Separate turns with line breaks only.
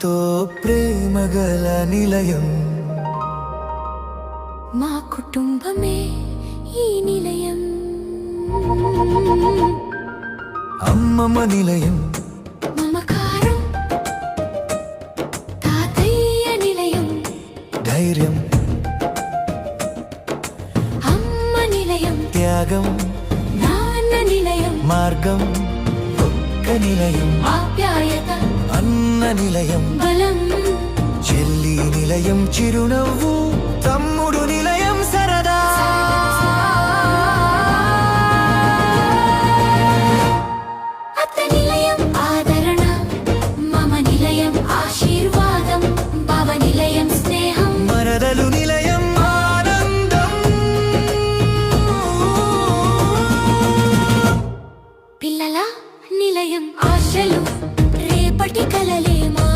ఎంతో ప్రేమగల నిలయం
మా కుటుంబమే ఈ నిలయం
అమ్మమ్మ నిలయం
మమకారం తాతయ్య నిలయం
ధైర్యం
అమ్మ నిలయం
త్యాగం
నాన్న నిలయం
మార్గం ఒక్క నిలయం
ఆప్యాయత
అన్న నిలయం
బలం
చెల్లి నిలయం చిరునవ్వు తమ్ముడు నిలయం సరదా
అత్త నిలయం ఆదరణ మమ నిలయం ఆశీర్వాదం బావ నిలయం స్నేహం
మరదలు నిలయం ఆనందం
పిల్లల నిలయం ఆశలు రేపటి కలలే మా